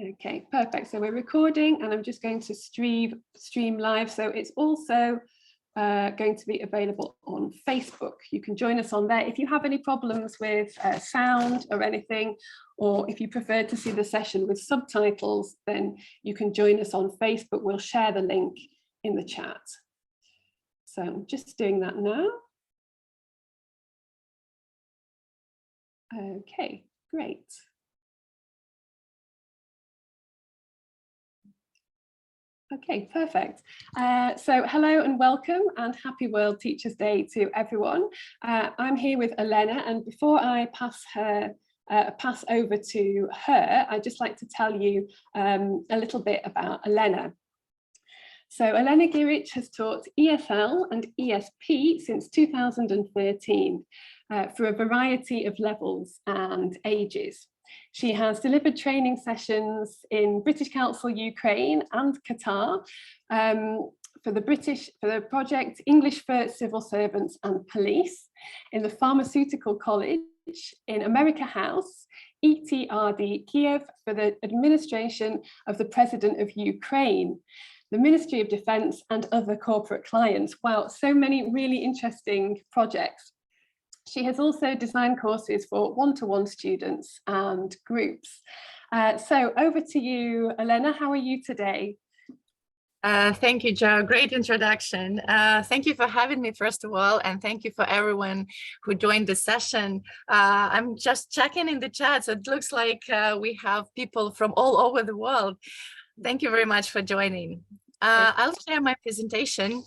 Okay, perfect. So we're recording and I'm just going to stream live. So it's also going to be available on Facebook. You can join us on there. If you have any problems with sound or anything, or if you prefer to see the session with subtitles, then you can join us on Facebook. We'll share the link in the chat. So I'm just doing that now. Okay, great. Okay, perfect. So hello and welcome and happy World Teachers Day to everyone. I'm here with Olena, and before I pass over to her, I'd just like to tell you a little bit about Olena. So Olena Gyrych has taught ESL and ESP since 2013 for a variety of levels and ages. She has delivered training sessions in British Council Ukraine and Qatar for the project English for Civil Servants and Police, in the Pharmaceutical College, in America House, ETRD Kiev for the administration of the President of Ukraine, the Ministry of Defence and other corporate clients. Wow, so many really interesting projects. She has also designed courses for one-to-one students and groups. So over to you, Olena. How are you today? Thank you, Jo. Great introduction. Thank you for having me, first of all, and thank you for everyone who joined the session. I'm just checking in the chat, so it looks like we have people from all over the world. Thank you very much for joining. I'll share my presentation.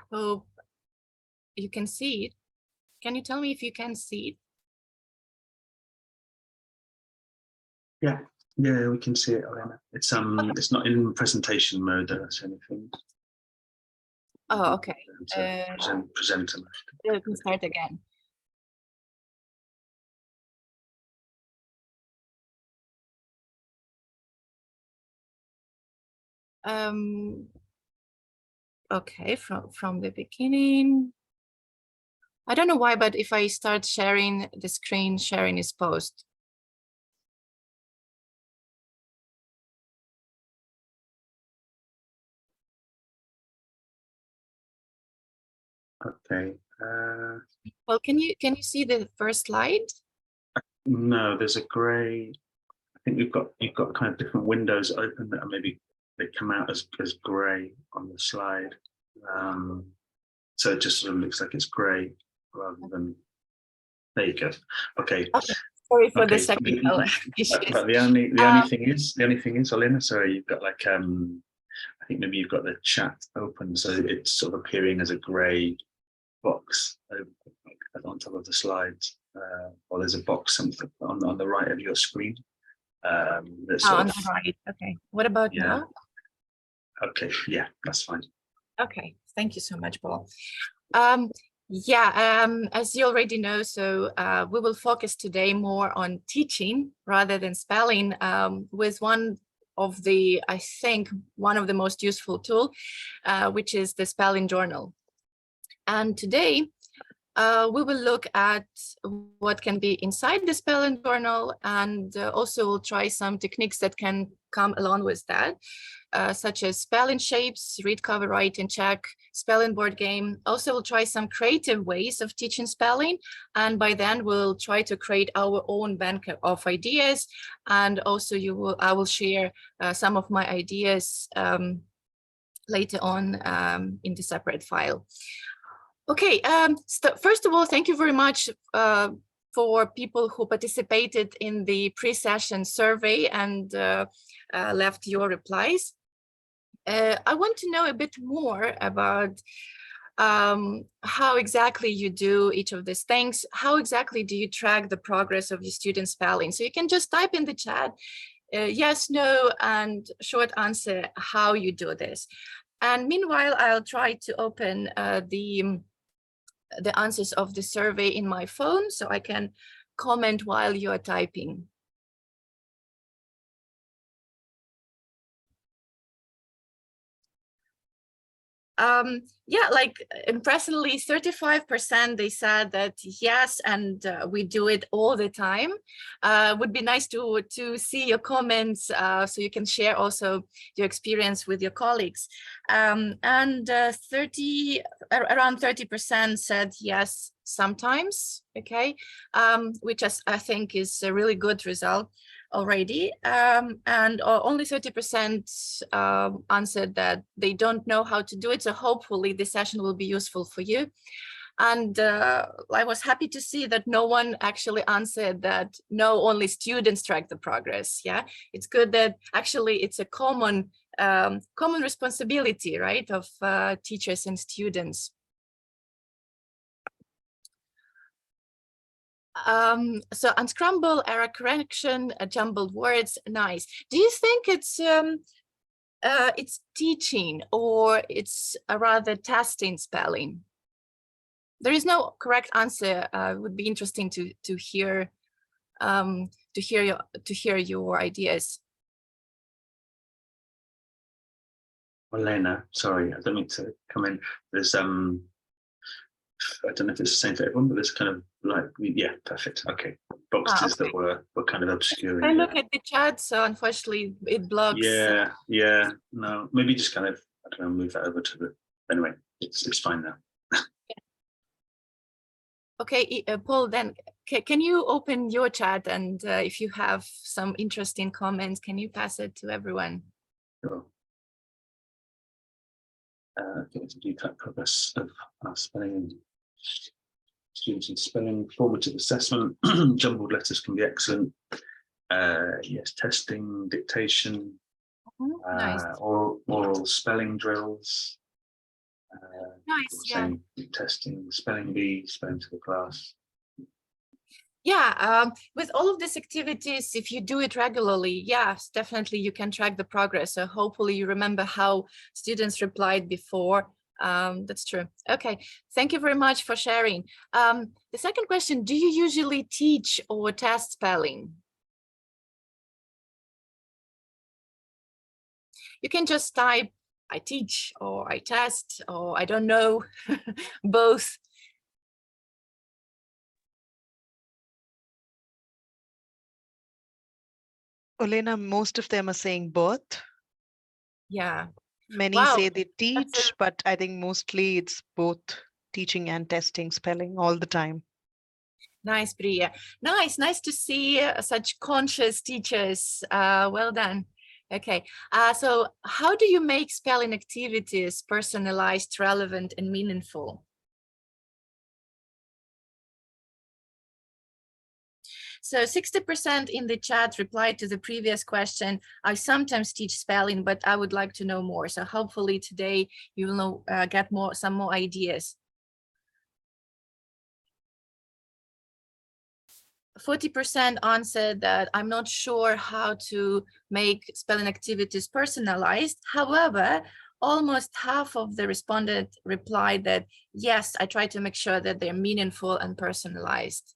Hope you can see it. Can you tell me if you can see it? Yeah, we can see it, Olena. It's it's not in presentation mode, that's anything. Oh, okay. Presenter mode. We can start again. Okay, from the beginning. I don't know why, but if I start sharing the screen, sharing is paused. Okay. Well, can you see the first slide? No, there's a grey. I think you've got kind of different windows open that are maybe they come out as grey on the slide. So it just sort of looks like it's grey rather than. There you go. Okay. Sorry for the technical issues. But the only thing is, Olena, sorry, you've got like I think maybe you've got the chat open, so it's sort of appearing as a grey box on top of the slides, or there's a box something on the right of your screen. That's on the right. Okay. What about now? Okay. Yeah, that's fine. Okay. Thank you so much, Paul. As you already know, so we will focus today more on teaching rather than spelling, with one of the most useful tool, which is the spelling journal. And today we will look at what can be inside the spelling journal, and also we'll try some techniques that can come along with that, such as spelling shapes, read, cover, write, and check, spelling board game. Also, we'll try some creative ways of teaching spelling, and by then we'll try to create our own bank of ideas. And also I will share some of my ideas later on in the separate file. Okay, first of all, thank you very much for people who participated in the pre-session survey and left your replies. I want to know a bit more about how exactly you do each of these things. How exactly do you track the progress of your student spelling? So you can just type in the chat, yes, no, and short answer how you do this. And meanwhile, I'll try to open the answers of the survey in my phone so I can comment while you are typing. yeah, like impressively 35% they said that yes, and we do it all the time. Would be nice to see your comments so you can share also your experience with your colleagues. And around 30% said yes sometimes, okay, which I think is a really good result already, and only 30% answered that they don't know how to do it. So hopefully this session will be useful for you. And I was happy to see that no one actually answered that no, only students track the progress. Yeah, it's good that actually it's a common responsibility, right, of teachers and students. So unscramble, error correction, jumbled words, nice. Do you think it's teaching or it's a rather testing spelling? There is no correct answer. Would be interesting to hear your ideas. Olena, sorry, I don't mean to come in. There's I don't know if it's the same for everyone, but there's kind of like, yeah, perfect. Okay, boxes Okay. that were kind of obscuring. I look at the chat, so unfortunately it blocks. Yeah, no, maybe just kind of, I don't know, move that over to the, anyway, it's fine now. Okay, Paul, then can you open your chat, and if you have some interesting comments, can you pass it to everyone? Sure. Getting to track progress of our spelling, students in spelling, formative assessment, jumbled letters can be excellent. Yes, testing, dictation, Nice. oral spelling drills. Nice, yeah. Testing, spelling bee, spelling to the class. Yeah, with all of these activities, if you do it regularly, yes, definitely you can track the progress. So hopefully you remember how students replied before. That's true. Okay, thank you very much for sharing. The second question, do you usually teach or test spelling? You can just type, I teach, or I test, or I don't know, both. Olena, most of them are saying both. Yeah. Many Wow. say they teach, but I think mostly it's both teaching and testing spelling all the time. Nice, Priya. Nice to see such conscious teachers. Well done. Okay, so how do you make spelling activities personalized, relevant, and meaningful? So 60% in the chat replied to the previous question. I sometimes teach spelling, but I would like to know more. So hopefully today you will get some more ideas. 40% answered that I'm not sure how to make spelling activities personalized. However, almost half of the respondents replied that, yes, I try to make sure that they're meaningful and personalized.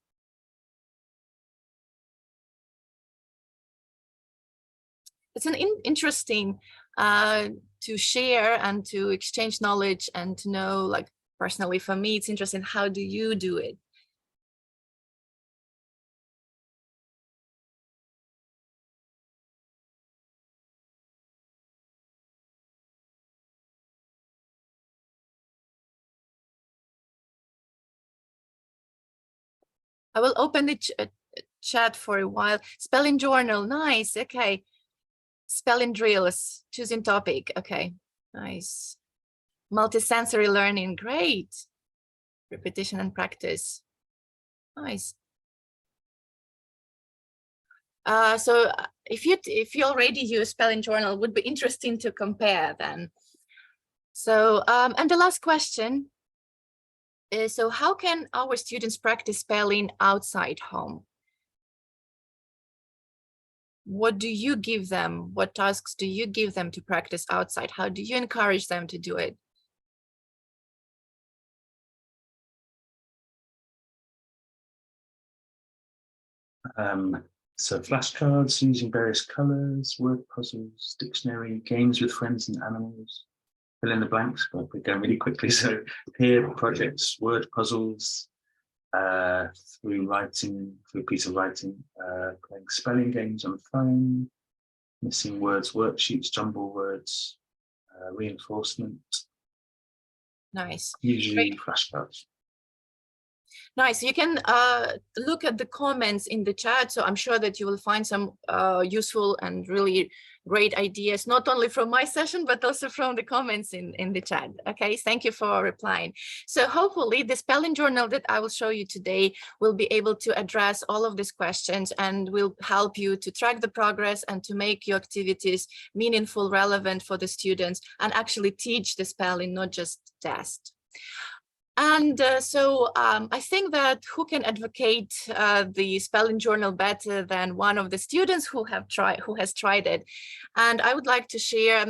It's an interesting to share and to exchange knowledge and to know, like personally for me, it's interesting, how do you do it? I will open the chat for a while. Spelling journal, nice, okay. Spelling drills, choosing topic, okay, nice. Multisensory learning, great. Repetition and practice, nice. So if you already use spelling journal, would be interesting to compare then. So and the last question is, so how can our students practice spelling outside home? What do you give them? What tasks do you give them to practice outside? How do you encourage them to do it? So flashcards using various colors, word puzzles, dictionary, games with friends and animals. fill in the blanks, but we're going really quickly. So peer projects, word puzzles, through writing, through a piece of writing, playing spelling games on the phone, missing words worksheets, jumble words, reinforcement. Nice. Usually Great. flashcards. Nice. You can look at the comments in the chat. So I'm sure that you will find some useful and really great ideas, not only from my session, but also from the comments in the chat. Okay, thank you for replying. So hopefully the spelling journal that I will show you today will be able to address all of these questions and will help you to track the progress and to make your activities meaningful, relevant for the students, and actually teach the spelling, not just test. And so I think that who can advocate the spelling journal better than one of the students who has tried it. And I would like to share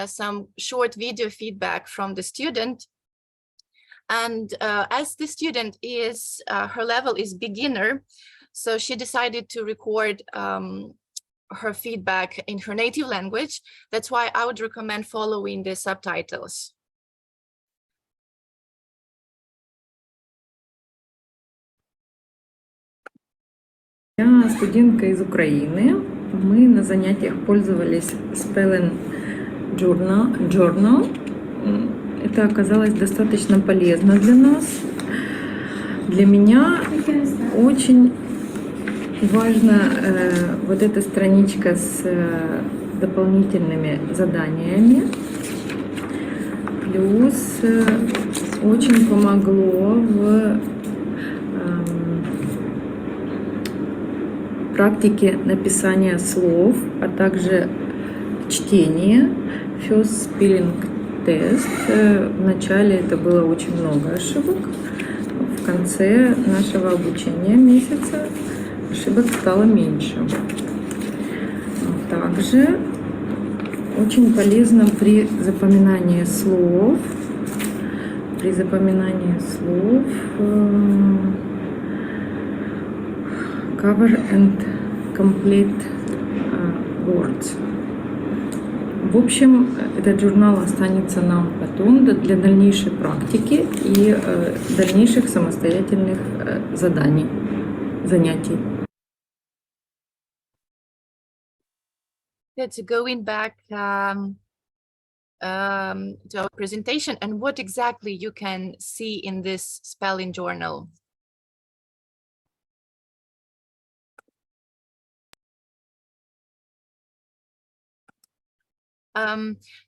some short video feedback from the student. And as the student is, her level is beginner, so she decided to record her feedback in her native language. That's why I would recommend following the subtitles. Я студентка из Украины. Мы на занятиях пользовались Spelling Journal. Это оказалось достаточно полезно для нас. Для меня очень важна вот эта страничка с дополнительными заданиями. Плюс очень помогло в практике написания слов, а также чтения. First spelling test. В начале это было очень много ошибок. В конце нашего обучения месяца ошибок стало меньше. Также очень полезно при запоминании слов. Cover and complete words. В общем, этот журнал останется нам потом для дальнейшей практики и дальнейших самостоятельных занятий. So going back to our presentation and what exactly you can see in this spelling journal.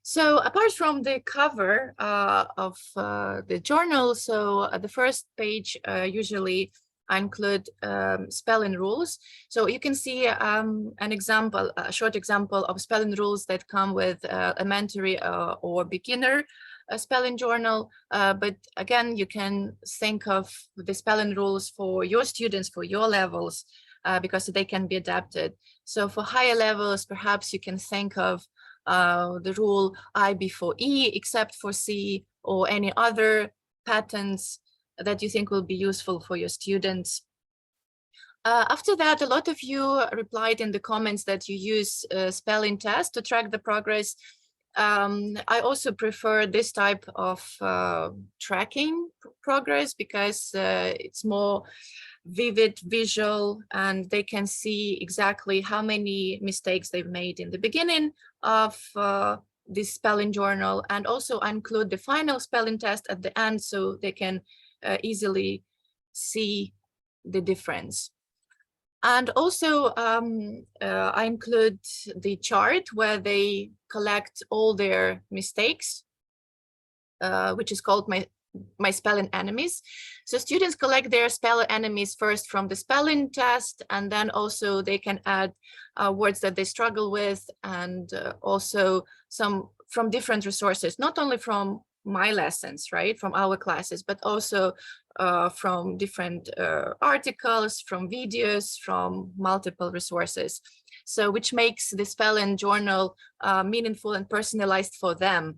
So apart from the cover of the journal, so the first page usually I include spelling rules. So you can see an example, a short example of spelling rules that come with elementary or beginner spelling journal. But again, you can think of the spelling rules for your students, for your levels, because they can be adapted. So for higher levels, perhaps you can think of the rule I before E, except for C, or any other patterns that you think will be useful for your students. After that, a lot of you replied in the comments that you use spelling test to track the progress. I also prefer this type of tracking progress because it's more vivid, visual, and they can see exactly how many mistakes they've made in the beginning of this spelling journal, and also include the final spelling test at the end so they can easily see the difference. And also I include the chart where they collect all their mistakes, which is called my spelling enemies. So students collect their spelling enemies first from the spelling test, and then also they can add words that they struggle with, and also some from different resources, not only from my lessons, right, from our classes, but also from different articles, from videos, from multiple resources. So which makes the spelling journal meaningful and personalized for them.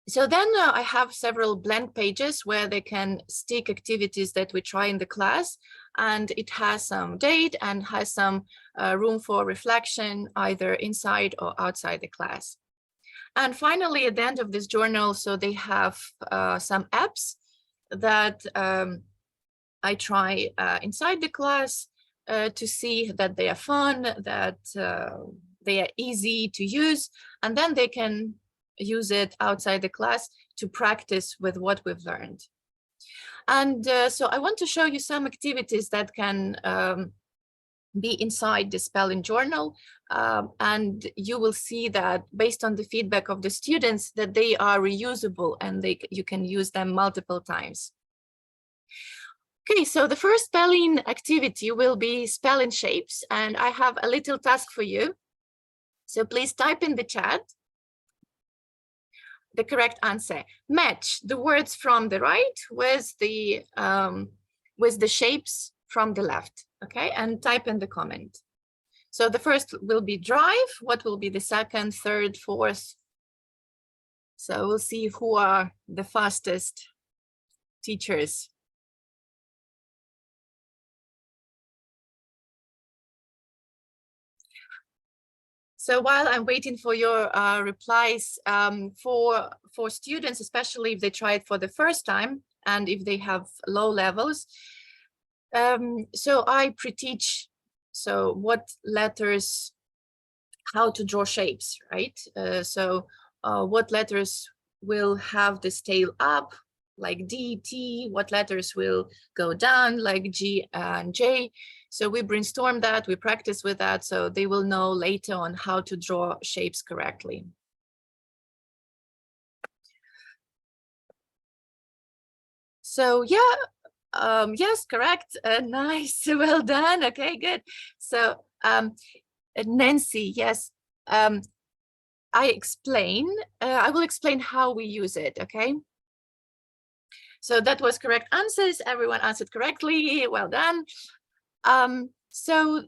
So then I have several blank pages where they can stick activities that we try in the class, and it has some date and has some room for reflection either inside or outside the class. And finally, at the end of this journal, so they have some apps that I try inside the class to see that they are fun, that they are easy to use, and then they can use it outside the class to practice with what we've learned. And so I want to show you some activities that can be inside the spelling journal, and you will see that based on the feedback of the students that they are reusable and you can use them multiple times. Okay, so the first spelling activity will be spelling shapes, and I have a little task for you. So please type in the chat the correct answer. Match the words from the right with the shapes from the left, okay? And type in the comment. So the first will be drive. What will be the second, third, fourth? So we'll see who are the fastest teachers. So while I'm waiting for your replies, for students, especially if they try it for the first time and if they have low levels, so I pre-teach so what letters, how to draw shapes, right? What letters will have this tail up, like D, T, what letters will go down, like G and J. So we brainstorm that, we practice with that, so they will know later on how to draw shapes correctly. So yeah, yes, correct, nice, well done, okay, good. So Nancy, yes, I will explain how we use it, okay? So that was correct answers, everyone answered correctly, well done. So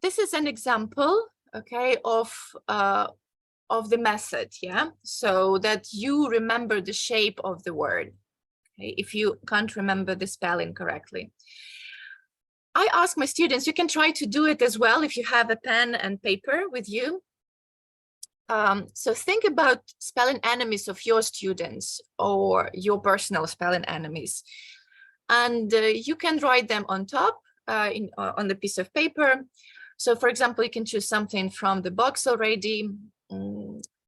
this is an example, okay, of the method, yeah? So that you remember the shape of the word, okay, if you can't remember the spelling correctly. I ask my students, you can try to do it as well if you have a pen and paper with you. So think about spelling enemies of your students or your personal spelling enemies. And you can write them on top on the piece of paper. So for example, you can choose something from the box already,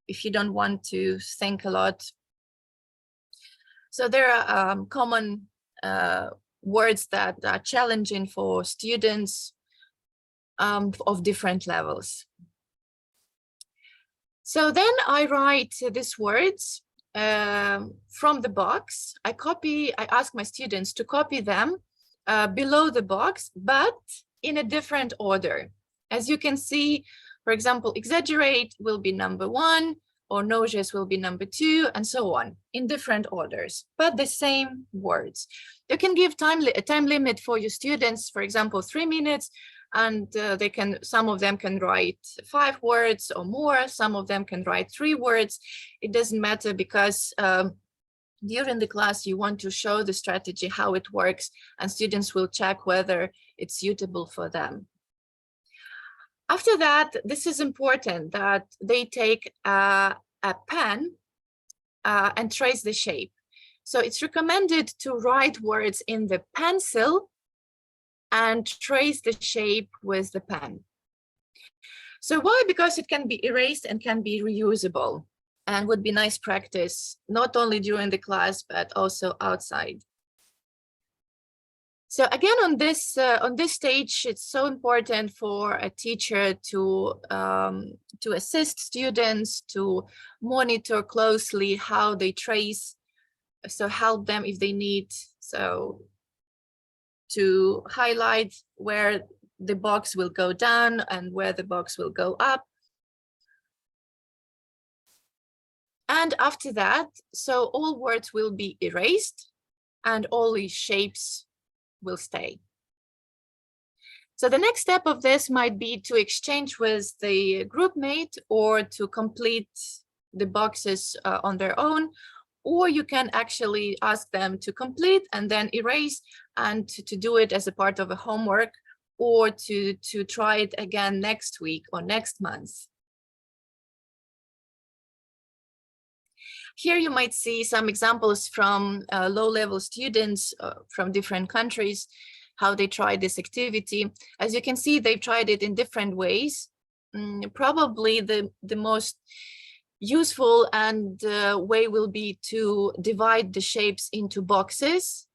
if you don't want to think a lot. So there are common words that are challenging for students of different levels. So then I write these words from the box. I ask my students to copy them below the box, but in a different order. As you can see, for example, exaggerate will be number 1, or nauseous will be number 2, and so on, in different orders, but the same words. You can give a time limit for your students, for example, 3 minutes, and some of them can write 5 words or more, some of them can write 3 words. It doesn't matter, because during the class you want to show the strategy, how it works, and students will check whether it's suitable for them. After that, this is important that they take a pen and trace the shape. So it's recommended to write words in the pencil and trace the shape with the pen. So why? Because it can be erased and can be reusable, and would be nice practice, not only during the class, but also outside. So again, on this stage, it's so important for a teacher to assist students, to monitor closely how they trace, so help them if they need, so to highlight where the box will go down and where the box will go up. And after that, so all words will be erased and all these shapes will stay. So the next step of this might be to exchange with the group mate, or to complete the boxes on their own, or you can actually ask them to complete and then erase, and to do it as a part of a homework, or to try it again next week or next month. Here you might see some examples from low-level students from different countries, how they tried this activity. As you can see, they've tried it in different ways. Probably the most useful and way will be to divide the shapes into boxes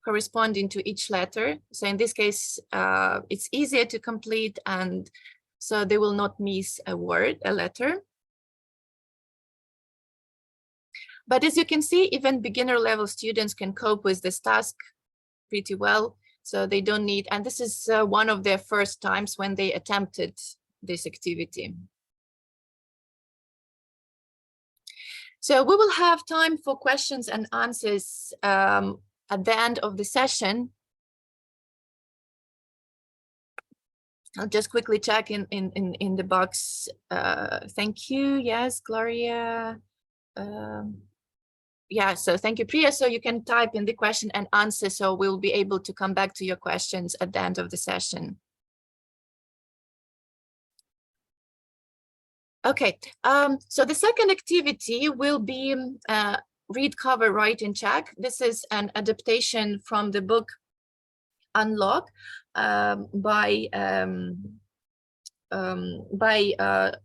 corresponding to each letter. So in this case, it's easier to complete, and so they will not miss a word, a letter. But as you can see, even beginner level students can cope with this task pretty well. So they don't need, and this is one of their first times when they attempted this activity. So we will have time for questions and answers at the end of the session. I'll just quickly check in the box. Thank you. Yes, Gloria. Yeah, so thank you, Priya. So you can type in the question and answer, so we'll be able to come back to your questions at the end of the session. Okay, so the second activity will be read, cover, write, and check. This is an adaptation from the book Unlock by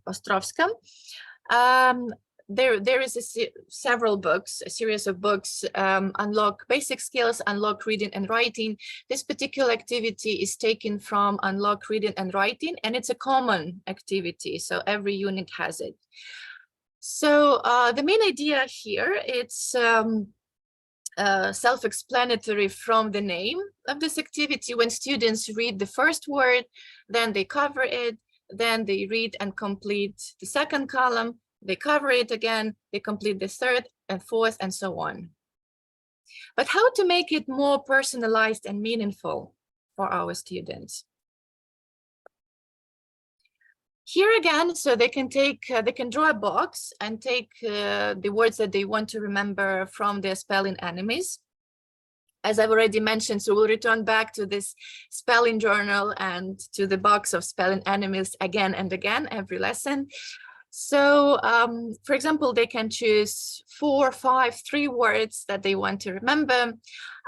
Ostrovska. There is several books, a series of books, Unlock Basic Skills, Unlock Reading and Writing. This particular activity is taken from Unlock Reading and Writing, and it's a common activity, so every unit has it. So the main idea here, it's self-explanatory from the name of this activity. When students read the first word, then they cover it, then they read and complete the second column, they cover it again, they complete the third and fourth, and so on. But how to make it more personalized and meaningful for our students? Here again, so they can take, they can draw a box and take the words that they want to remember from their spelling enemies. As I've already mentioned, so we'll return back to this spelling journal and to the box of spelling enemies again and again every lesson. So, for example, they can choose 4, 5, 3 words that they want to remember,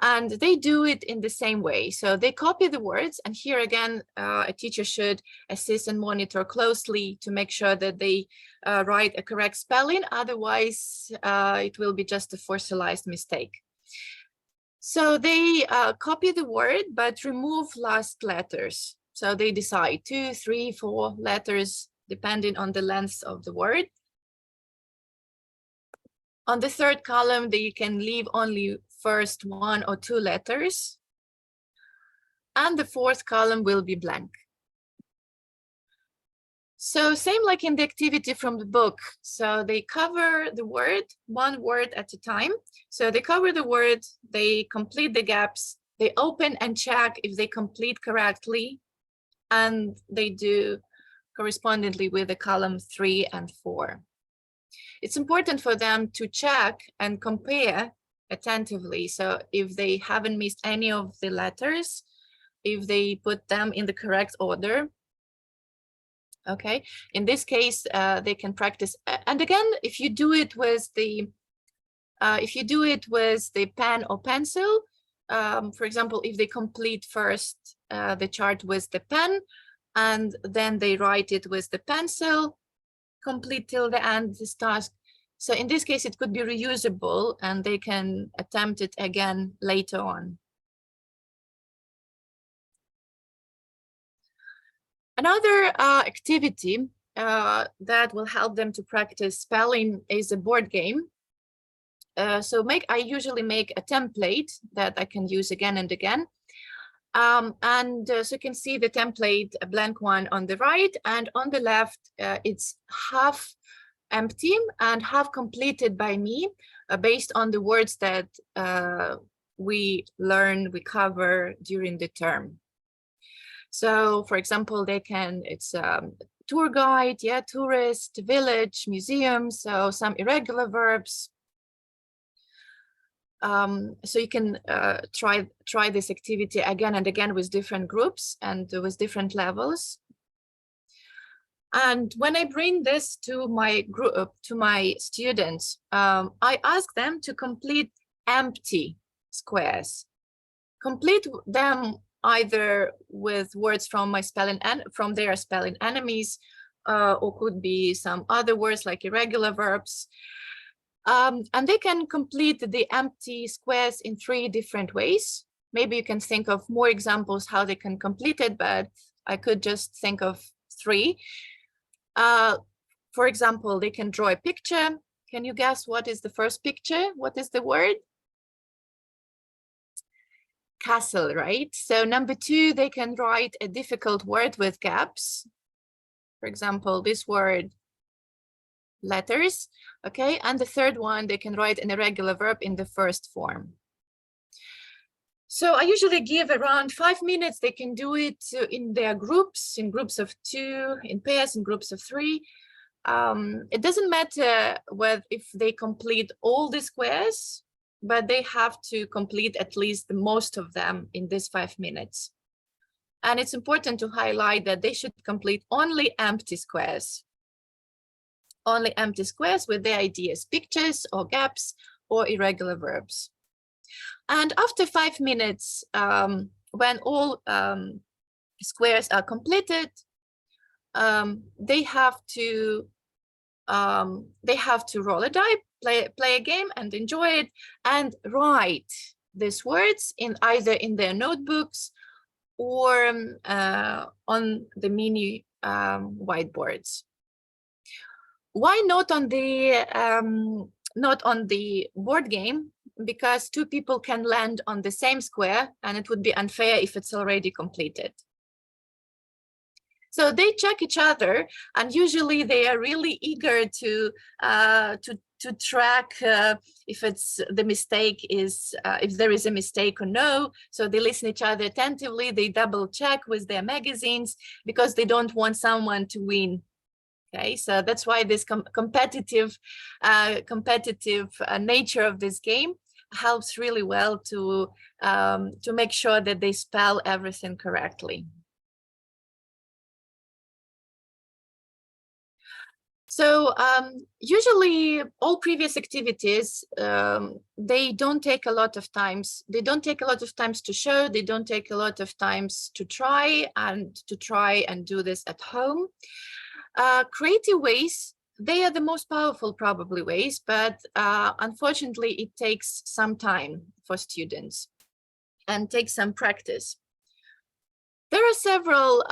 and they do it in the same way. So they copy the words, and here again, a teacher should assist and monitor closely to make sure that they write a correct spelling. Otherwise, it will be just a fossilized mistake. So they copy the word, but remove last letters. So they decide 2, 3, 4 letters, depending on the length of the word. On the third column, they can leave only first 1 or 2 letters. And the fourth column will be blank. So same like in the activity from the book. So they cover the word, 1 word at a time. So they cover the word, they complete the gaps, they open and check if they complete correctly, and they do correspondingly with the column 3 and 4. It's important for them to check and compare attentively. So if they haven't missed any of the letters, if they put them in the correct order. Okay, in this case, they can practice. And again, if you do it with the pen or pencil, for example, if they complete first the chart with the pen, and then they write it with the pencil, complete till the end this task. So in this case, it could be reusable, and they can attempt it again later on. Another activity that will help them to practice spelling is a board game. So I usually make a template that I can use again and again. So you can see the template, a blank one on the right, and on the left, it's half empty and half completed by me based on the words that we cover during the term. So for example, it's tour guide, yeah, tourist, village, museum, so some irregular verbs. So you can try this activity again and again with different groups and with different levels. And when I bring this to my group, to my students, I ask them to complete empty squares. Complete them either with words from my spelling and from their spelling enemies, or could be some other words like irregular verbs. And they can complete the empty squares in 3 different ways. Maybe you can think of more examples how they can complete it, but I could just think of 3. For example, they can draw a picture. Can you guess what is the first picture? What is the word? Castle, right? So number 2, they can write a difficult word with gaps. For example, this word, letters, okay? And the 3rd one, they can write an irregular verb in the first form. So I usually give around 5 minutes. They can do it in their groups, in groups of 2, in pairs, in groups of 3. It doesn't matter if they complete all the squares, but they have to complete at least most of them in these 5 minutes. And it's important to highlight that they should complete only empty squares. Only empty squares with their ideas, pictures or gaps or irregular verbs. And after 5 minutes, when all squares are completed, they have to roll a die, play a game and enjoy it, and write these words either in their notebooks or on the mini whiteboards. Why not on the board game? Because 2 people can land on the same square, and it would be unfair if it's already completed. So they check each other, and usually they are really eager to track if the mistake is if there is a mistake or no. So they listen to each other attentively. They double check with their magazines because they don't want someone to win. Okay, so that's why this competitive nature of this game helps really well to make sure that they spell everything correctly. So usually all previous activities, they don't take a lot of times. They don't take a lot of times to show. They don't take a lot of times to try and do this at home. Creative ways, they are the most powerful probably ways, but unfortunately it takes some time for students and takes some practice. There are several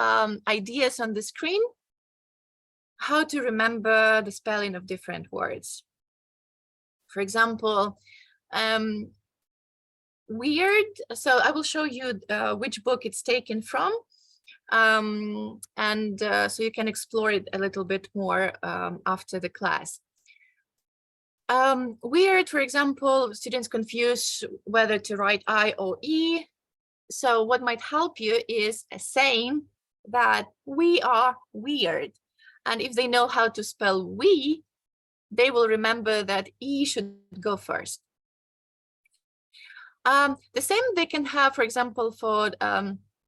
ideas on the screen how to remember the spelling of different words. For example, weird. So I will show you which book it's taken from. So you can explore it a little bit more after the class. Weird, for example, students confuse whether to write I or E. So what might help you is saying that we are weird. And if they know how to spell we, they will remember that E should go first. The same they can have, for example, for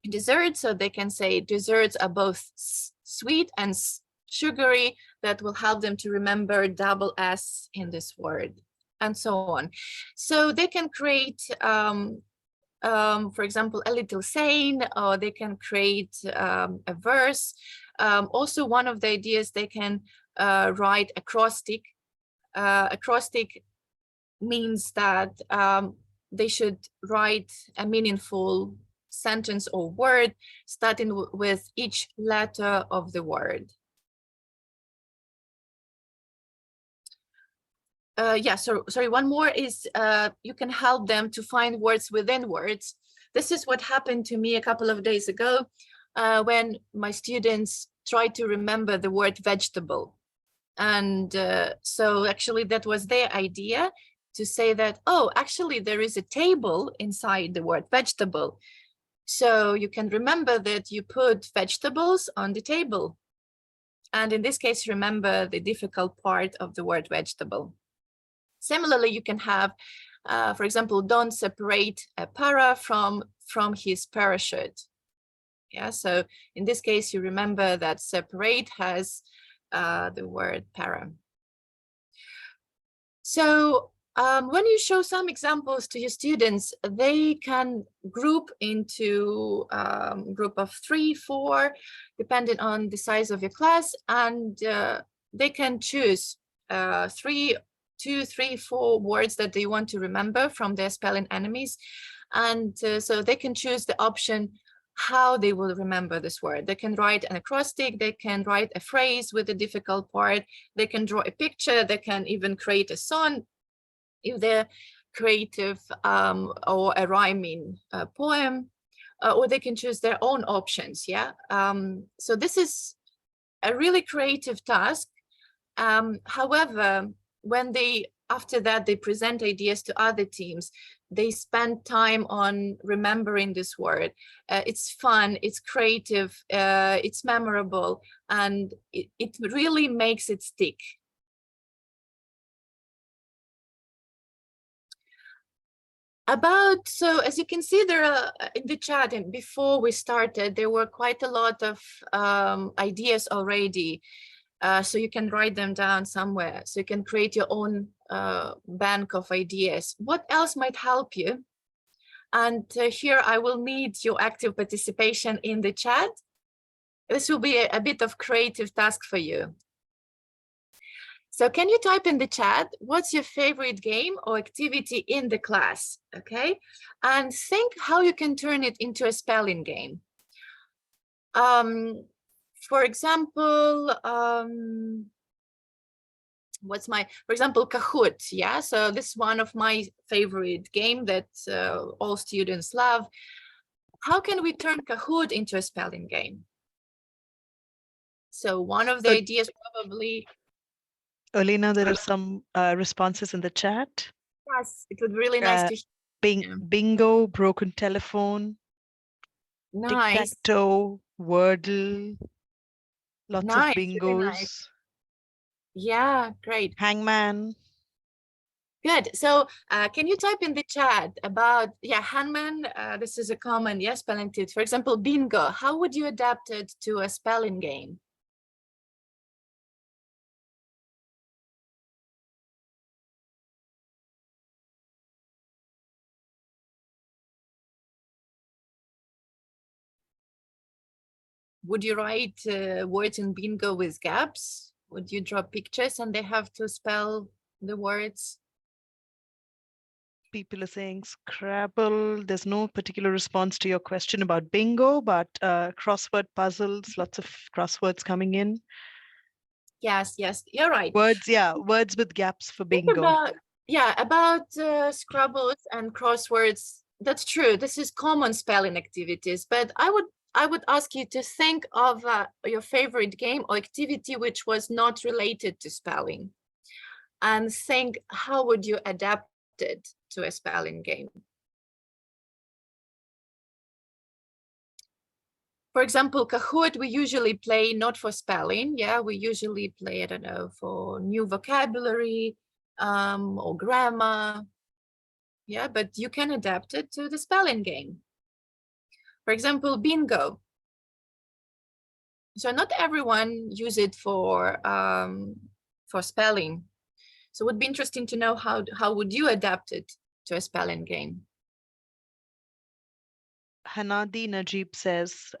desserts. So they can say desserts are both sweet and sugary. That will help them to remember double S in this word, and so on. So they can create, for example, a little saying, or they can create a verse. Also, one of the ideas, they can write acrostic. Acrostic means that they should write a meaningful sentence or word starting with each letter of the word. Sorry, one more is you can help them to find words within words. This is what happened to me a couple of days ago when my students tried to remember the word vegetable. And so actually that was their idea, to say that, oh, actually there is a table inside the word vegetable. So you can remember that you put vegetables on the table. And in this case, remember the difficult part of the word vegetable. Similarly, you can have, for example, don't separate a para from his parachute. Yeah, so in this case, you remember that separate has the word para. So when you show some examples to your students, they can group into group of 3, 4, depending on the size of your class, and they can choose 2, 3, 4 words that they want to remember from their spelling enemies. And so they can choose the option how they will remember this word. They can write an acrostic, they can write a phrase with a difficult part, they can draw a picture, they can even create a song if they're creative, or a rhyming poem, or they can choose their own options. Yeah. So this is a really creative task. However, when after that they present ideas to other teams, they spend time on remembering this word. It's fun, it's creative, it's memorable, and it really makes it stick. So as you can see there in the chat, and before we started, there were quite a lot of ideas already. So you can write them down somewhere. So you can create your own bank of ideas. What else might help you? And here I will need your active participation in the chat. This will be a bit of creative task for you. So can you type in the chat, what's your favorite game or activity in the class? Okay, and think how you can turn it into a spelling game. For example, for example, Kahoot. Yeah, so this is one of my favorite game that all students love. How can we turn Kahoot into a spelling game? So one of the ideas probably. Olena, there are some responses in the chat. Yes, it would be really nice to hear. Bingo, broken telephone, Nice. tic-tac-toe, Wordle, lots of bingos. Really nice. Yeah, great. Hangman. Good. So can you type in the chat about, hangman, this is a common, spelling tip. For example, bingo, how would you adapt it to a spelling game? Would you write words in bingo with gaps? Would you draw pictures and they have to spell the words? People are saying Scrabble. There's no particular response to your question about bingo, but crossword puzzles, lots of crosswords coming in. Yes, you're right. Words, words with gaps for bingo. About Scrabbles and crosswords, that's true. This is common spelling activities, but I would ask you to think of your favorite game or activity which was not related to spelling, and think how would you adapt it to a spelling game. For example, Kahoot, we usually play not for spelling. We usually play, I don't know, for new vocabulary or grammar. But you can adapt it to the spelling game. For example, bingo. So not everyone use it for spelling. So it would be interesting to know how would you adapt it to a spelling game. Hanadi Najib says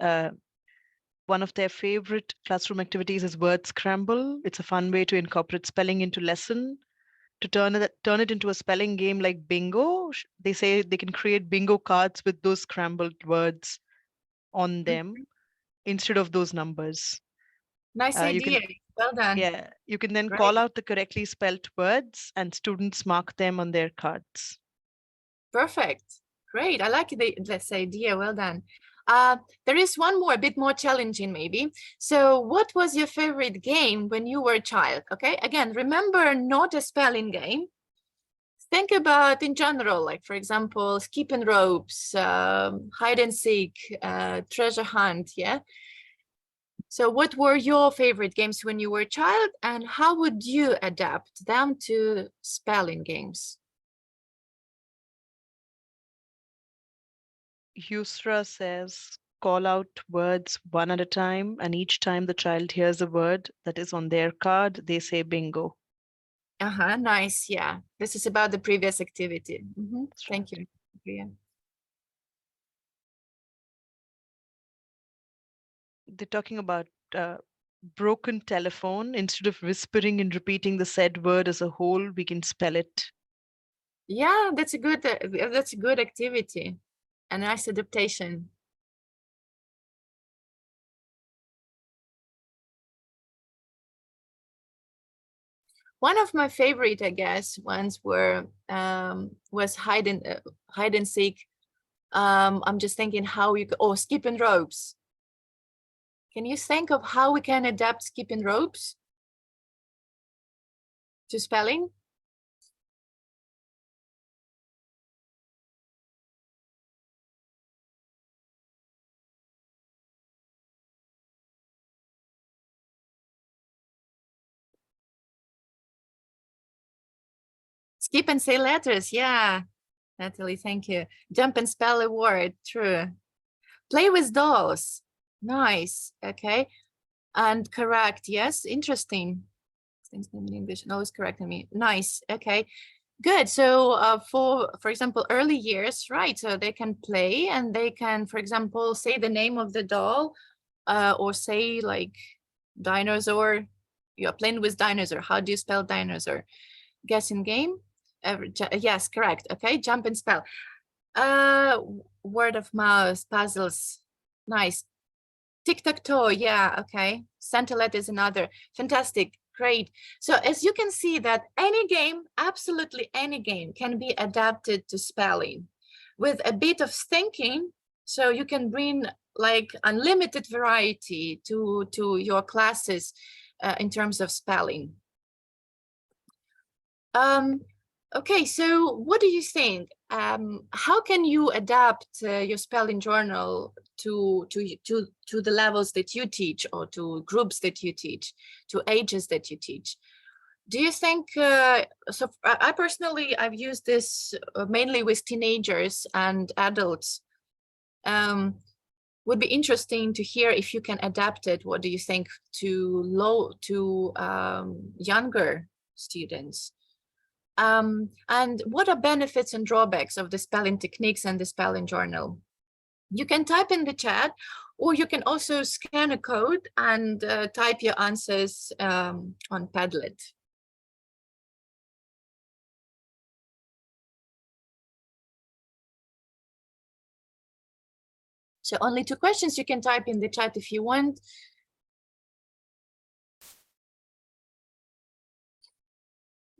one of their favorite classroom activities is word scramble. It's a fun way to incorporate spelling into lesson. To turn it into a spelling game like bingo, they say they can create bingo cards with those scrambled words on them instead of those numbers. Nice idea. Well done. Yeah, you can then call out the correctly spelled words and students mark them on their cards. Perfect. Great. I like this idea. Well done. There is one more, a bit more challenging maybe. So what was your favorite game when you were a child? Okay, again, remember, not a spelling game. Think about in general, like for example, skipping ropes, hide and seek, treasure hunt. So what were your favorite games when you were a child, and how would you adapt them to spelling games? Yusra says call out words one at a time, and each time the child hears a word that is on their card, they say bingo. Nice. Yeah, this is about the previous activity. That's Thank right. you. Yeah. They're talking about broken telephone. Instead of whispering and repeating the said word as a whole, we can spell it. Yeah, that's a good activity. A nice adaptation. One of my favorite, I guess, ones was hide and seek. I'm just thinking how you skipping ropes. Can you think of how we can adapt skipping ropes to spelling? Skip and say letters, yeah. Natalie, thank you. Jump and spell a word, true. Play with dolls, nice, okay. And correct, yes, interesting. Things in English, always correcting me, nice, okay. Good, so for example, early years, right, so they can play and they can, for example, say the name of the doll or say like dinosaur. You're playing with dinosaur, how do you spell dinosaur? Guessing game. Yes, correct. Okay, jump and spell. Word of mouth, puzzles, nice. Tic-tac-toe, yeah, okay. Centilette is another. Fantastic, great. So as you can see that any game, absolutely any game, can be adapted to spelling with a bit of thinking. So you can bring like unlimited variety to your classes in terms of spelling. Okay, so what do you think? How can you adapt your spelling journal to the levels that you teach, or to groups that you teach, to ages that you teach? Do you think, so I personally, I've used this mainly with teenagers and adults. Would be interesting to hear if you can adapt it. What do you think to younger students? And what are benefits and drawbacks of the spelling techniques and the spelling journal? You can type in the chat, or you can also scan a code and type your answers on Padlet. So only 2 questions. You can type in the chat if you want.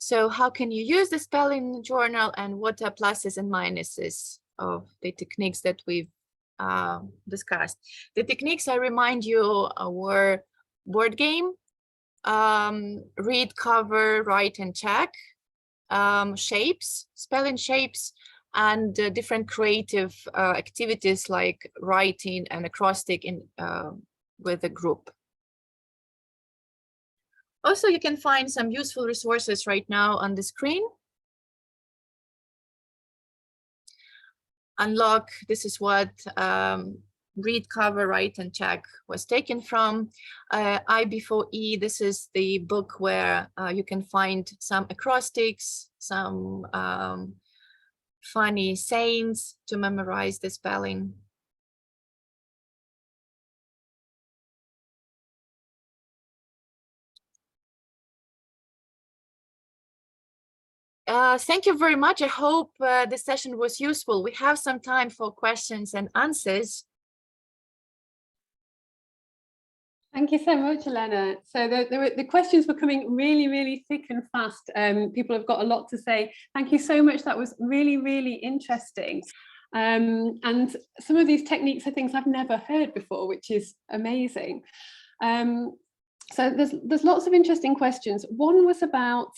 So how can you use the spelling journal, and what are pluses and minuses of the techniques that we've discussed? The techniques, I remind you, were word game, read, cover, write, and check, shapes, spelling shapes, and different creative activities like writing and acrostic in with a group. Also, you can find some useful resources right now on the screen. Unlock, this is what read, cover, write, and check was taken from. I before E, this is the book where you can find some acrostics, some funny sayings to memorize the spelling. Thank you very much. I hope this session was useful. We have some time for questions and answers. Thank you so much, Olena. So the questions were coming really, really thick and fast. People have got a lot to say. Thank you so much. That was really, really interesting. And some of these techniques are things I've never heard before, which is amazing. So there's lots of interesting questions. One was about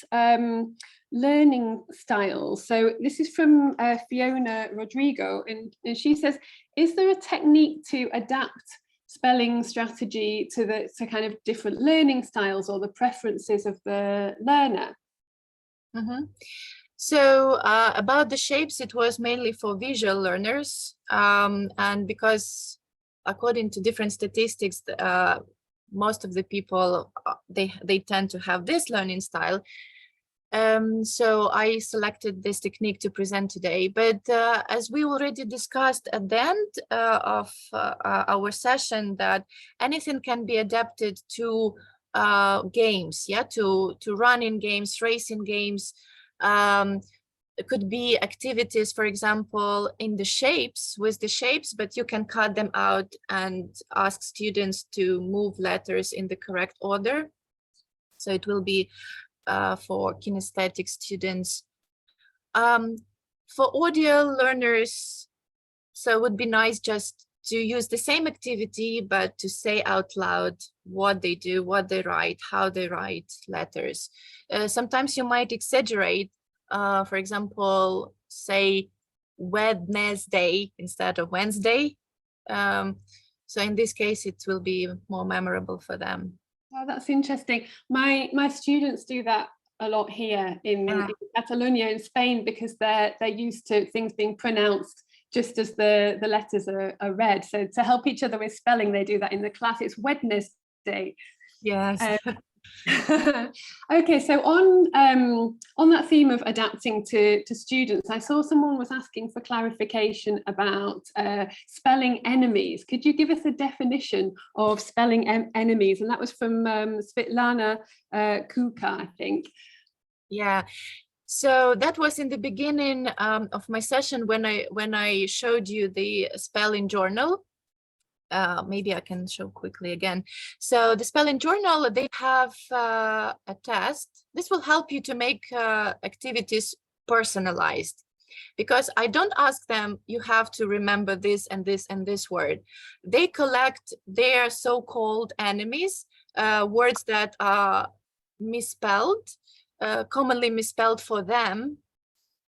learning styles. So this is from Fiona Rodrigo, and she says, is there a technique to adapt spelling strategy to kind of different learning styles or the preferences of the learner? Mm-hmm. So about the shapes, it was mainly for visual learners, and because according to different statistics, most of the people, they tend to have this learning style. So I selected this technique to present today. But as we already discussed at the end of our session, that anything can be adapted to games, yeah, to running games, racing games. It could be activities, for example, in the shapes, with the shapes, but you can cut them out and ask students to move letters in the correct order. So it will be for kinesthetic students. For audio learners, so it would be nice just to use the same activity, but to say out loud what they do, what they write, how they write letters. Sometimes you might exaggerate, for example, say Wednesday instead of Wednesday. So in this case, it will be more memorable for them. Oh, that's interesting. My students do that a lot here in Catalonia in Spain, because they're used to things being pronounced just as the letters are read. So to help each other with spelling, they do that in the class. It's Wednesday. Yes. Okay, so on that theme of adapting to students, I saw someone was asking for clarification about spelling enemies. Could you give us a definition of spelling enemies? And that was from Svetlana Kuka, I think. Yeah. So that was in the beginning of my session when I showed you the spelling journal. Maybe I can show quickly again. So the spelling journal, they have a test. This will help you to make activities personalized, because I don't ask them, you have to remember this and this and this word. They collect their so-called enemies, words that are misspelled, commonly misspelled for them,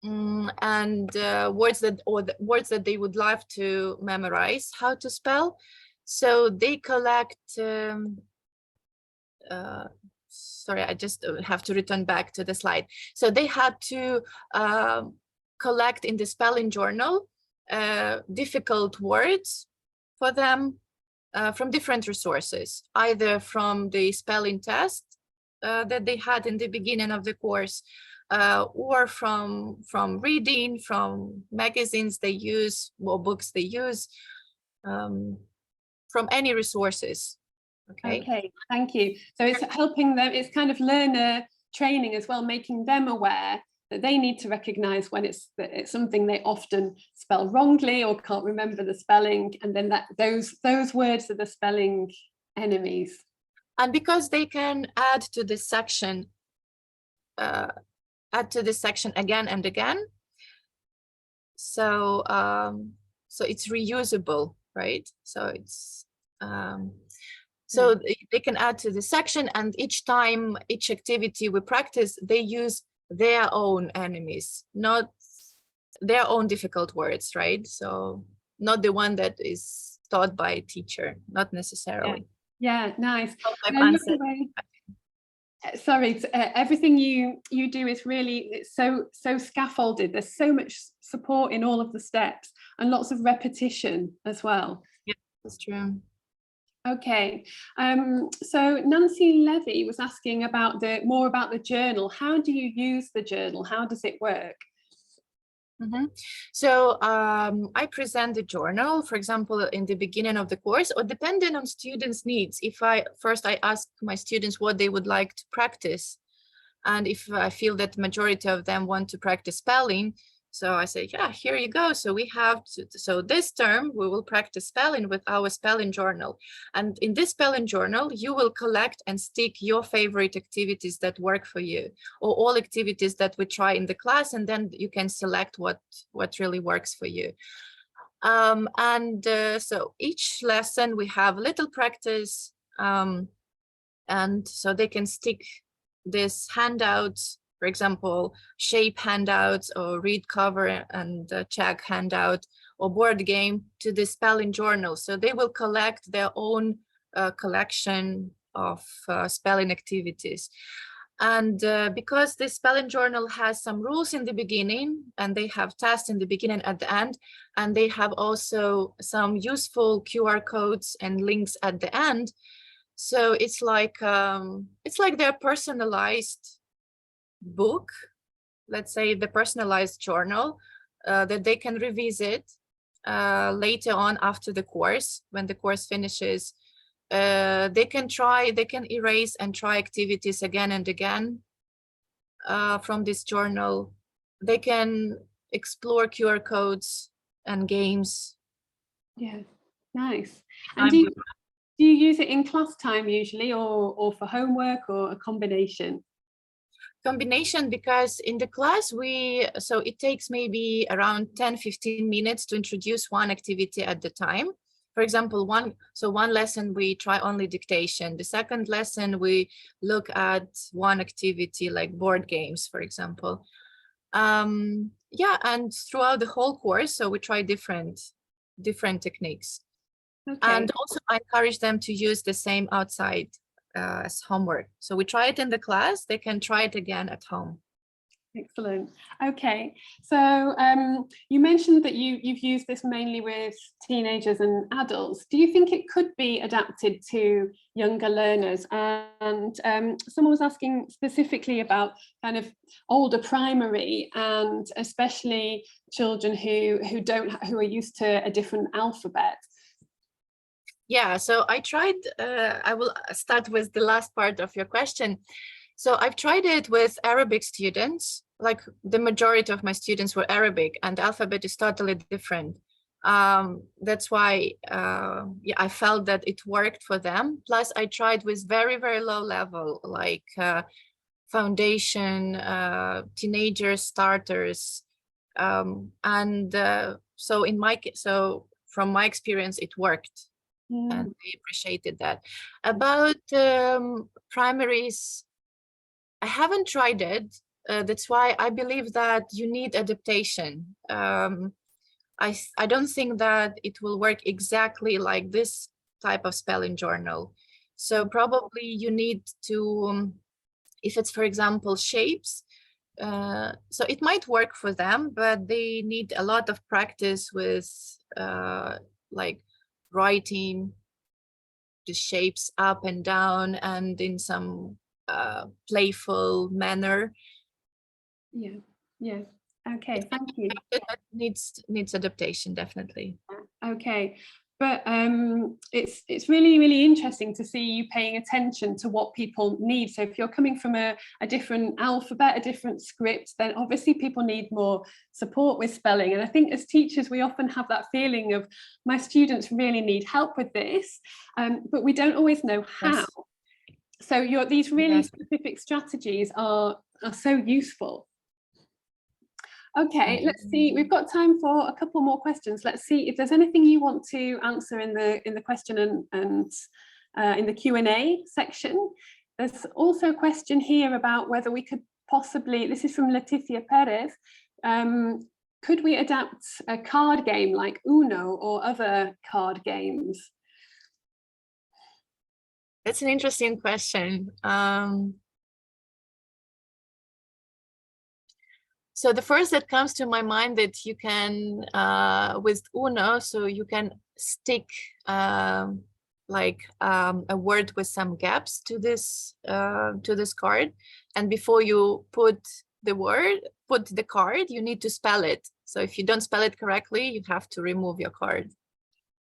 and words that they would love to memorize how to spell. So they collect sorry, I just have to return back to the slide. So they had to collect in the spelling journal difficult words for them from different resources, either from the spelling test that they had in the beginning of the course, or from reading, from magazines they use, or books they use, from any resources. Okay, thank you. So it's helping them, it's kind of learner training as well, making them aware that they need to recognize when it's something they often spell wrongly or can't remember the spelling, and then that those words are the spelling enemies. And because they can add to this section again and again, so so it's reusable, right? So it's so they can add to the section, and each time, each activity we practice, they use their own enemies, not their own difficult words, right? So not the one that is taught by a teacher, not necessarily. Yeah, nice. I've Sorry, everything you do is really, it's so scaffolded. There's so much support in all of the steps and lots of repetition as well. Yeah, that's true. Okay, so Nancy Levy was asking about more about the journal. How do you use the journal? How does it work? So I present the journal, for example, in the beginning of the course, or depending on students' needs. If I ask my students what they would like to practice, and if I feel that the majority of them want to practice spelling, so I say, yeah, here you go. So we have so this term we will practice spelling with our spelling journal. And in this spelling journal, you will collect and stick your favorite activities that work for you, or all activities that we try in the class, and then you can select what really works for you. So each lesson we have a little practice, and so they can stick this handouts, for example, shape handouts, or read cover and check handout, or board game, to the spelling journal. So they will collect their own collection of spelling activities. And because this spelling journal has some rules in the beginning, and they have tests in the beginning at the end, and they have also some useful QR codes and links at the end. So it's like their personalized book, let's say the personalized journal that they can revisit later on after the course, when the course finishes. They can erase and try activities again and again from this journal. They can explore QR codes and games. Yeah, nice. And do you use it in class time usually, or for homework, or a combination? Combination, because in the class so it takes maybe around 10-15 minutes to introduce one activity at the time. For example, one lesson we try only dictation. The second lesson we look at one activity like board games, for example. Yeah, and throughout the whole course, so we try different techniques. Okay. And also I encourage them to use the same outside as homework. So we try it in the class, they can try it again at home. Excellent. Okay, so you mentioned that you've used this mainly with teenagers and adults. Do you think it could be adapted to younger learners? And someone was asking specifically about kind of older primary, and especially children who are used to a different alphabet. Yeah, so I tried, I will start with the last part of your question. So I've tried it with Arabic students, like the majority of my students were Arabic, and the alphabet is totally different. That's why yeah, I felt that it worked for them. Plus I tried with very, very low level, like foundation, teenager starters. So from my experience, it worked. And they appreciated that. About primaries, I haven't tried it. That's why I believe that you need adaptation. I don't think that it will work exactly like this type of spelling journal. So probably you need to, if it's, for example, shapes, so it might work for them, but they need a lot of practice with like writing the shapes up and down and in some playful manner. Yeah. Okay, thank you. That needs adaptation, definitely. Okay, but it's really, really interesting to see you paying attention to what people need. So if you're coming from a different alphabet, a different script, then obviously people need more support with spelling. And I think as teachers, we often have that feeling of, my students really need help with this, but we don't always know how. Yes. So these really specific strategies are so useful. Okay, let's see, we've got time for a couple more questions. Let's see if there's anything you want to answer in the question and in the Q&A section. There's also a question here about whether we could possibly, this is from Leticia Perez, could we adapt a card game like Uno or other card games? That's an interesting question. So the first that comes to my mind that you can, with Uno, so you can stick like a word with some gaps to this card, and before you put the card, you need to spell it. So if you don't spell it correctly, you have to remove your card.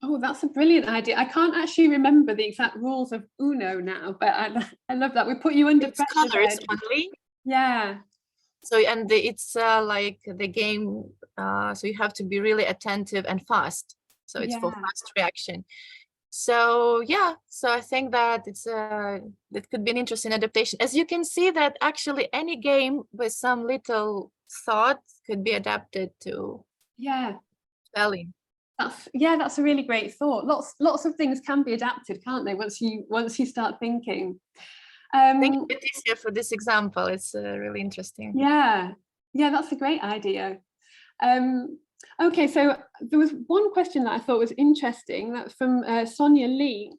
Oh, that's a brilliant idea. I can't actually remember the exact rules of Uno now, but I love that. We put you under pressure. Colors only. Yeah. So, and it's like the game, so you have to be really attentive and fast. So it's for fast reaction. So yeah, so I think that that could be an interesting adaptation. As you can see that actually any game with some little thought could be adapted to spelling. That's a really great thought. Lots of things can be adapted, can't they? Once you start thinking. Thank you, Leticia, for this example. It's really interesting. Yeah, that's a great idea. Okay, so there was one question that I thought was interesting. That's from Sonia Lee,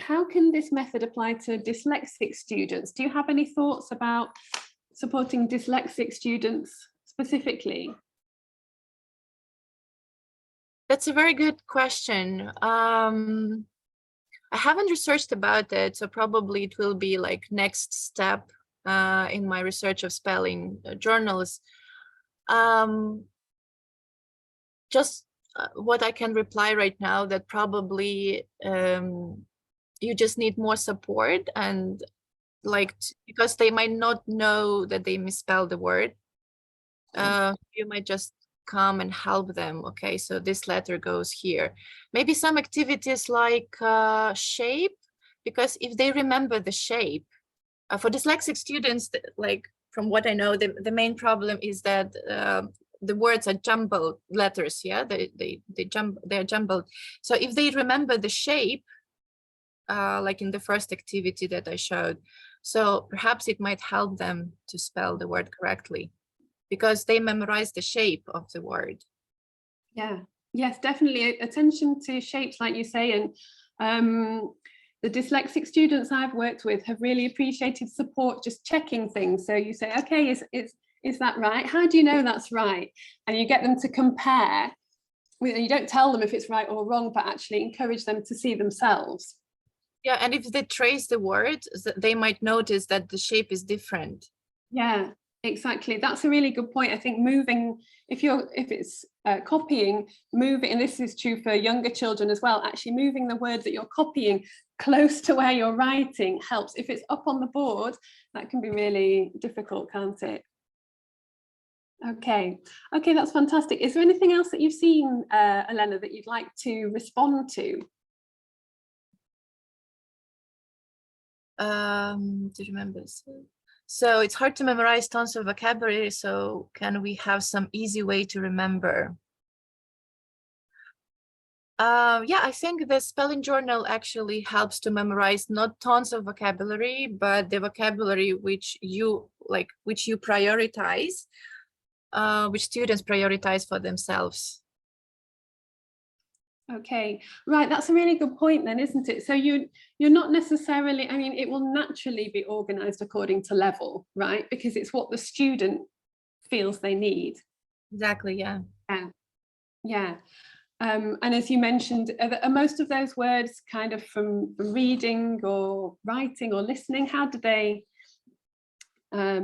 how can this method apply to dyslexic students? Do you have any thoughts about supporting dyslexic students specifically? That's a very good question. I haven't researched about it, so probably it will be like next step in my research of spelling journals. Just what I can reply right now, that probably you just need more support, and like because they might not know that they misspelled the word. You might just come and help them. Okay, so this letter goes here. Maybe some activities like shape, because if they remember the shape, for dyslexic students, like from what I know, the main problem is that the words are jumbled letters. Yeah, they're jumbled. So if they remember the shape, like in the first activity that I showed, so perhaps it might help them to spell the word correctly, because they memorize the shape of the word. Yeah, yes, definitely. Attention to shapes, like you say, and the dyslexic students I've worked with have really appreciated support, just checking things. So you say, okay, is that right? How do you know that's right? And you get them to compare. You don't tell them if it's right or wrong, but actually encourage them to see themselves. Yeah, and if they trace the word, they might notice that the shape is different. Yeah, exactly. That's a really good point. I think moving, if it's copying, moving, and this is true for younger children as well, actually moving the word that you're copying close to where you're writing helps. If it's up on the board, that can be really difficult, can't it? Okay, that's fantastic. Is there anything else that you've seen, Olena, that you'd like to respond to? To remember. So it's hard to memorize tons of vocabulary. So can we have some easy way to remember? Yeah, I think the spelling journal actually helps to memorize not tons of vocabulary, but the vocabulary which you prioritize, which students prioritize for themselves. Okay, right, that's a really good point then, isn't it? So you're not necessarily, I mean, it will naturally be organized according to level, right? Because it's what the student feels they need. Exactly, yeah. Yeah. And as you mentioned, are most of those words kind of from reading or writing or listening? How do they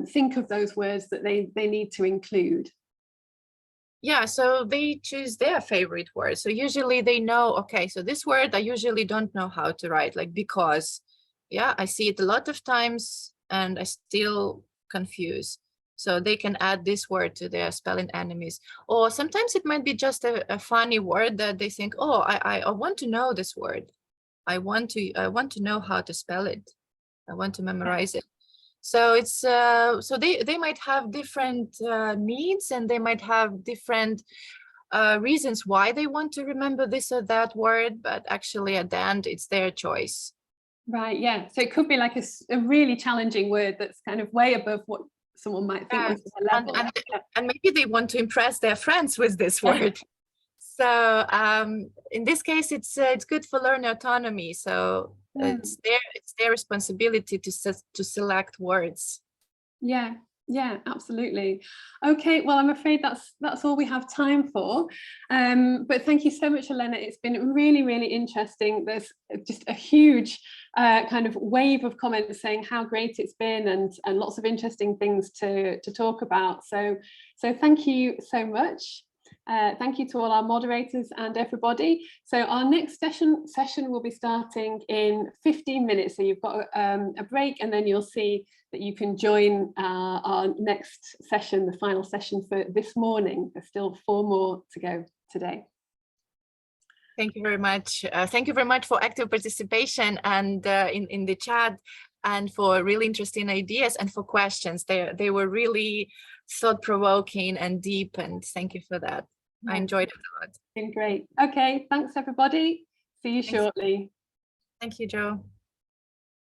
think of those words that they need to include? Yeah, so they choose their favorite word. So usually they know, okay, so this word I usually don't know how to write, like because, yeah, I see it a lot of times and I still confuse. So they can add this word to their spelling enemies. Or sometimes it might be just a funny word that they think, oh, I want to know this word. I want to know how to spell it. I want to memorize it. So it's so they might have different needs, and they might have different reasons why they want to remember this or that word, but actually at the end it's their choice. Right, yeah. So it could be like a really challenging word that's kind of way above what someone might think was their level. And maybe they want to impress their friends with this word. So in this case, it's good for learner autonomy. So it's their responsibility to select words. Yeah, absolutely. Okay, well, I'm afraid that's all we have time for. But thank you so much, Olena. It's been really, really interesting. There's just a huge kind of wave of comments saying how great it's been, and lots of interesting things to talk about. So thank you so much. Thank you to all our moderators and everybody. So our next session will be starting in 15 minutes. So you've got a break, and then you'll see that you can join our next session, the final session for this morning. There's still 4 more to go today. Thank you very much. Thank you very much for active participation and in the chat, and for really interesting ideas and for questions. They were really thought-provoking and deep, and thank you for that. I enjoyed it a lot. Been great. Okay, thanks everybody. See you shortly. Thank you, Jo.